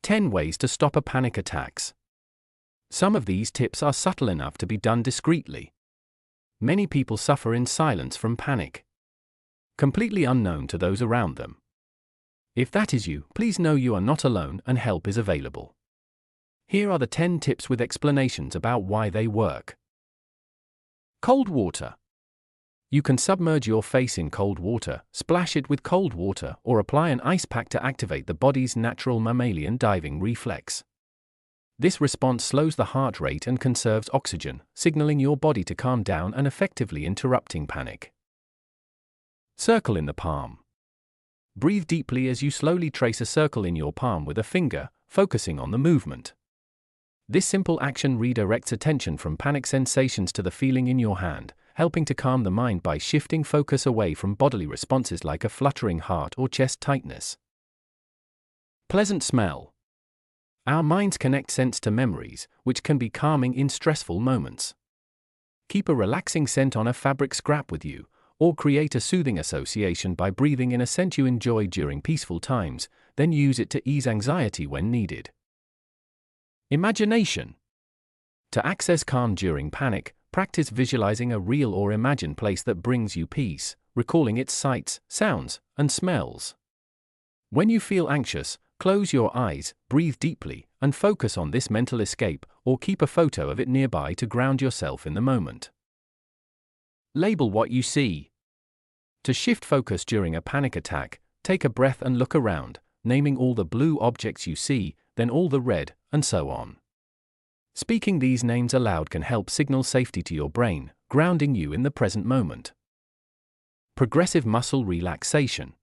10 ways to stop a panic attacks. Some of these tips are subtle enough to be done discreetly. Many people suffer in silence from panic, completely unknown to those around them. If that is you, please know you are not alone and help is available. Here are the 10 tips with explanations about why they work. Cold water. You can submerge your face in cold water, splash it with cold water, or apply an ice pack to activate the body's natural mammalian diving reflex. This response slows the heart rate and conserves oxygen, signaling your body to calm down and effectively interrupting panic. Circle in the palm. Breathe deeply as you slowly trace a circle in your palm with a finger, focusing on the movement. This simple action redirects attention from panic sensations to the feeling in your hand, helping to calm the mind by shifting focus away from bodily responses like a fluttering heart or chest tightness. Pleasant smell. Our minds connect scents to memories, which can be calming in stressful moments. Keep a relaxing scent on a fabric scrap with you, or create a soothing association by breathing in a scent you enjoy during peaceful times, then use it to ease anxiety when needed. Imagination. To access calm during panic, practice visualizing a real or imagined place that brings you peace, recalling its sights, sounds, and smells. When you feel anxious, close your eyes, breathe deeply, and focus on this mental escape, or keep a photo of it nearby to ground yourself in the moment. Label what you see. To shift focus during a panic attack, take a breath and look around, naming all the blue objects you see, then all the red, and so on. Speaking these names aloud can help signal safety to your brain, grounding you in the present moment. Progressive muscle relaxation.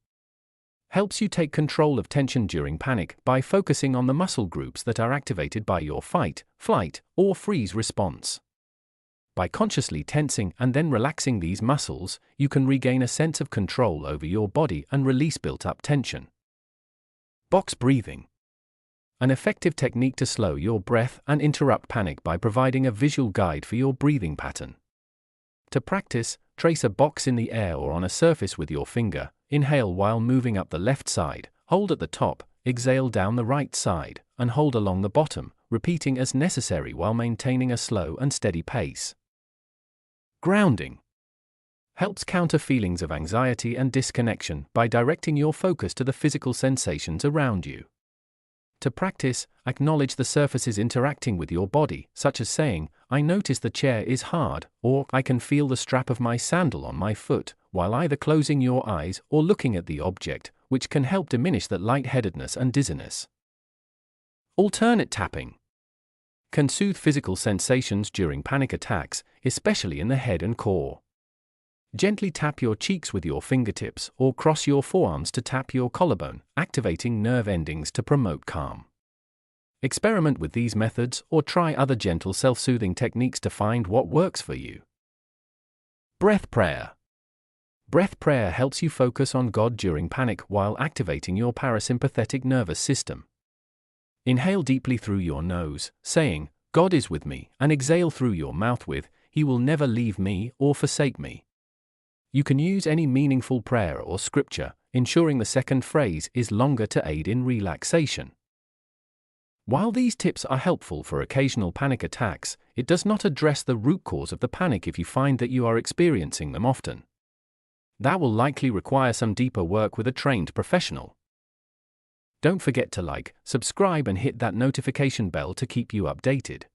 Helps you take control of tension during panic by focusing on the muscle groups that are activated by your fight, flight, or freeze response. By consciously tensing and then relaxing these muscles, you can regain a sense of control over your body and release built-up tension. Box breathing. An effective technique to slow your breath and interrupt panic by providing a visual guide for your breathing pattern. To practice, trace a box in the air or on a surface with your finger, inhale while moving up the left side, hold at the top, exhale down the right side, and hold along the bottom, repeating as necessary while maintaining a slow and steady pace. Grounding. Helps counter feelings of anxiety and disconnection by directing your focus to the physical sensations around you. To practice, acknowledge the surfaces interacting with your body, such as saying, "I notice the chair is hard," or "I can feel the strap of my sandal on my foot," while either closing your eyes or looking at the object, which can help diminish that lightheadedness and dizziness. Alternate tapping. Can soothe physical sensations during panic attacks, especially in the head and core. Gently tap your cheeks with your fingertips or cross your forearms to tap your collarbone, activating nerve endings to promote calm. Experiment with these methods or try other gentle self-soothing techniques to find what works for you. Breath prayer. Breath prayer helps you focus on God during panic while activating your parasympathetic nervous system. Inhale deeply through your nose, saying, "God is with me," and exhale through your mouth with, "He will never leave me or forsake me." You can use any meaningful prayer or scripture, ensuring the second phrase is longer to aid in relaxation. While these tips are helpful for occasional panic attacks, it does not address the root cause of the panic if you find that you are experiencing them often. That will likely require some deeper work with a trained professional. Don't forget to like, subscribe and hit that notification bell to keep you updated.